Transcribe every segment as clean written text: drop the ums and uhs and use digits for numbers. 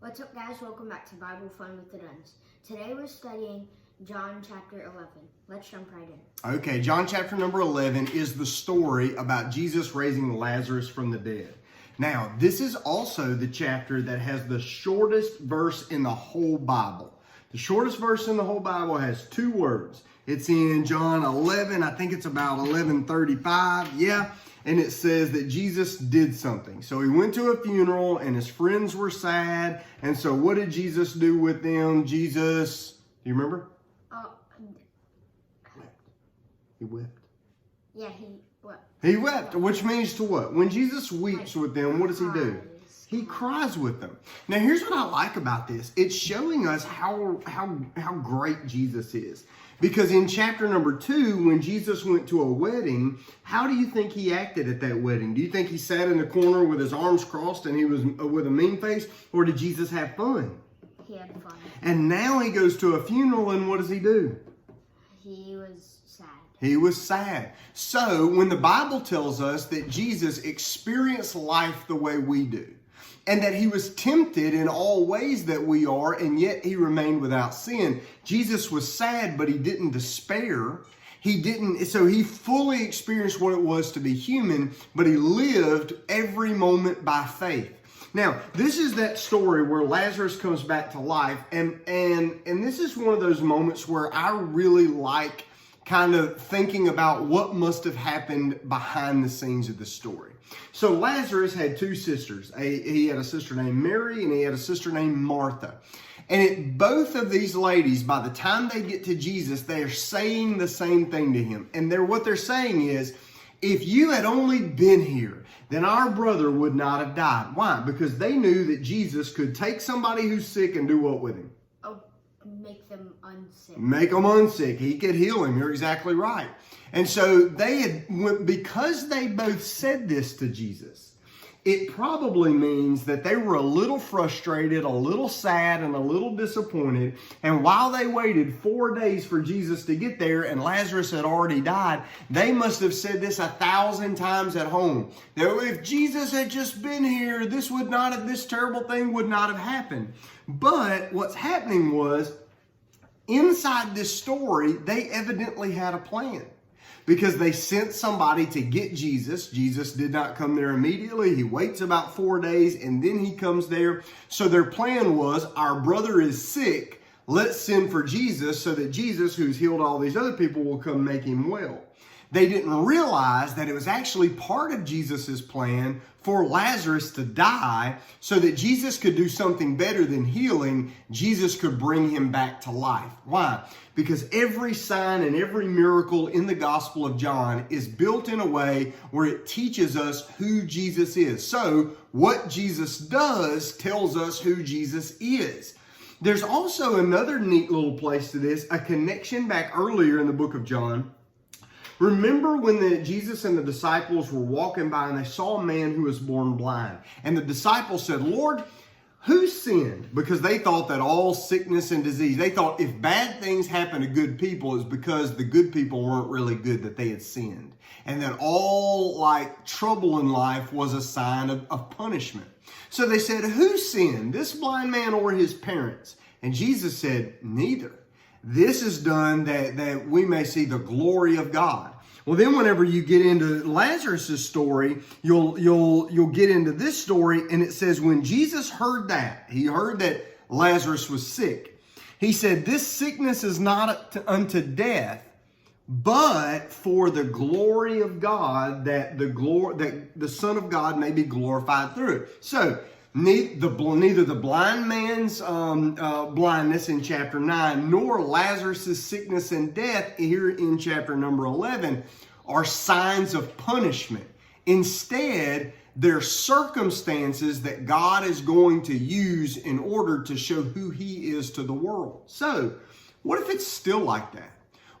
What's up, guys? Welcome back to Bible Fun with the Duns. Today we're studying John chapter 11. Let's jump right in. Okay, John chapter number 11 is the story about Jesus raising Lazarus from the dead. Now, this is also the chapter that has the shortest verse in the whole Bible. The shortest verse in the whole Bible has two words. It's in John 11, I think it's about 11:35, yeah. And it says that Jesus did something. So he went to a funeral and his friends were sad. And so what did Jesus do with them? Jesus, do you remember? He wept. Yeah, he wept. He wept, which means to what? When Jesus weeps with them, what does he do? He cries with them. Now, here's what I like about this. It's showing us how great Jesus is. Because in chapter number 2, when Jesus went to a wedding, how do you think he acted at that wedding? Do you think he sat in the corner with his arms crossed and he was with a mean face? Or did Jesus have fun? He had fun. And now he goes to a funeral and what does he do? He was sad. He was sad. So when the Bible tells us that Jesus experienced life the way we do, and that he was tempted in all ways that we are, and yet he remained without sin. Jesus was sad, but he didn't despair. So he fully experienced what it was to be human, but he lived every moment by faith. Now, this is that story where Lazarus comes back to life, and this is one of those moments where I really like kind of thinking about what must have happened behind the scenes of the story. So Lazarus had two sisters. He had a sister named Mary and he had a sister named Martha. And both of these ladies, by the time they get to Jesus, they are saying the same thing to him. And what they're saying is, if you had only been here, then our brother would not have died. Why? Because they knew that Jesus could take somebody who's sick and do what with him? Make them unsick. Make them unsick. He could heal him. You're exactly right. And so because they both said this to Jesus, it probably means that they were a little frustrated, a little sad, and a little disappointed. And while they waited 4 days for Jesus to get there and Lazarus had already died, they must have said this 1,000 times at home. That if Jesus had just been here, this terrible thing would not have happened. But what's happening was, inside this story, they evidently had a plan. Because they sent somebody to get Jesus. Jesus did not come there immediately. He waits about 4 days and then he comes there. So their plan was, our brother is sick. Let's send for Jesus so that Jesus, who's healed all these other people, will come make him well. They didn't realize that it was actually part of Jesus' plan for Lazarus to die so that Jesus could do something better than healing. Jesus could bring him back to life. Why? Because every sign and every miracle in the Gospel of John is built in a way where it teaches us who Jesus is. So what Jesus does tells us who Jesus is. There's also another neat little place to this, a connection back earlier in the book of John. Remember when Jesus and the disciples were walking by and they saw a man who was born blind. And the disciples said, Lord, who sinned? Because they thought that all sickness and disease, they thought if bad things happen to good people, it's because the good people weren't really good, that they had sinned. And that all trouble in life was a sign of punishment. So they said, who sinned, this blind man or his parents? And Jesus said, neither. This is done that we may see the glory of God. Well, then whenever you get into Lazarus' story, you'll get into this story, and it says when Jesus heard that, he heard that Lazarus was sick. He said, this sickness is not unto death, but for the glory of God, that the Son of God may be glorified through it. So neither the blind man's blindness in chapter 9 nor Lazarus' sickness and death here in chapter number 11 are signs of punishment. Instead, they're circumstances that God is going to use in order to show who he is to the world. So, what if it's still like that?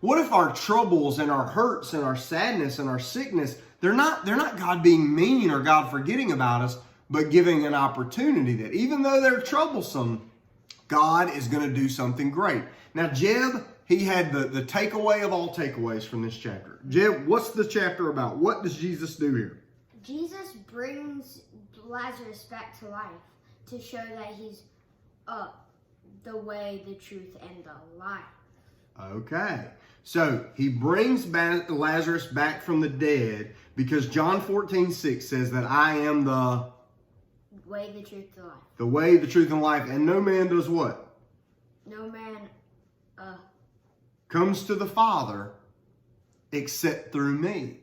What if our troubles and our hurts and our sadness and our sickness, they're not God being mean or God forgetting about us, but giving an opportunity that even though they're troublesome, God is going to do something great. Now, Jeb, he had the takeaway of all takeaways from this chapter. Jeb, what's the chapter about? What does Jesus do here? Jesus brings Lazarus back to life to show that he's the way, the truth, and the life. Okay. So he brings Lazarus back from the dead because John 14:6 says that I am the way, the truth, the life. The way, the truth, and life. And no man does what? No man comes to the Father except through me.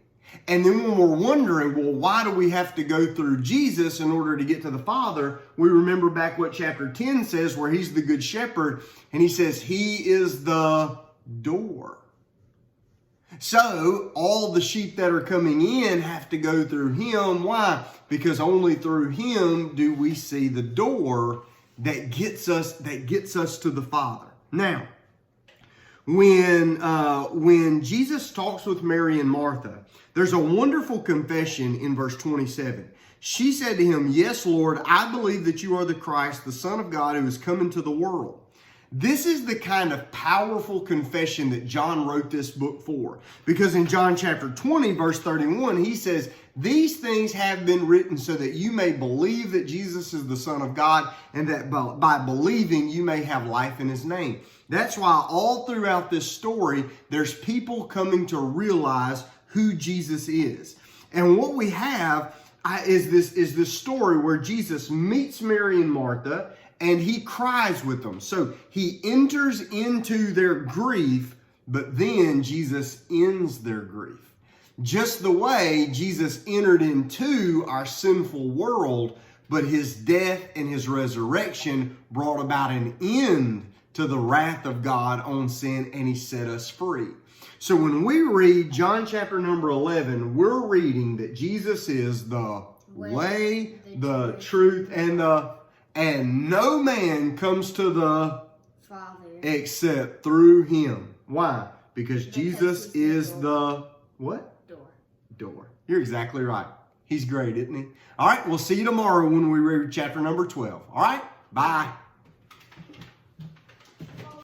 And then when we're wondering, well, why do we have to go through Jesus in order to get to the Father? We remember back what chapter 10 says, where he's the good shepherd, and he says he is the door. So all the sheep that are coming in have to go through him. Why? Because only through him do we see the door that gets us to the Father. Now, when Jesus talks with Mary and Martha, there's a wonderful confession in verse 27. She said to him, "Yes, Lord, I believe that you are the Christ, the Son of God, who has come into the world." This is the kind of powerful confession that John wrote this book for. Because in John chapter 20, verse 31, he says, "These things have been written so that you may believe that Jesus is the Son of God, and that by believing you may have life in his name." That's why all throughout this story, there's people coming to realize who Jesus is. And what we have is this story where Jesus meets Mary and Martha, and he cries with them. So he enters into their grief, but then Jesus ends their grief. Just the way Jesus entered into our sinful world, but his death and his resurrection brought about an end to the wrath of God on sin, and he set us free. So when we read John chapter number 11, we're reading that Jesus is the way, the truth, and no man comes to the Father except through him. Why? Because Jesus is the what? Door. You're exactly right. He's great, isn't he? All right, we'll see you tomorrow when we read chapter number 12. All right? Bye.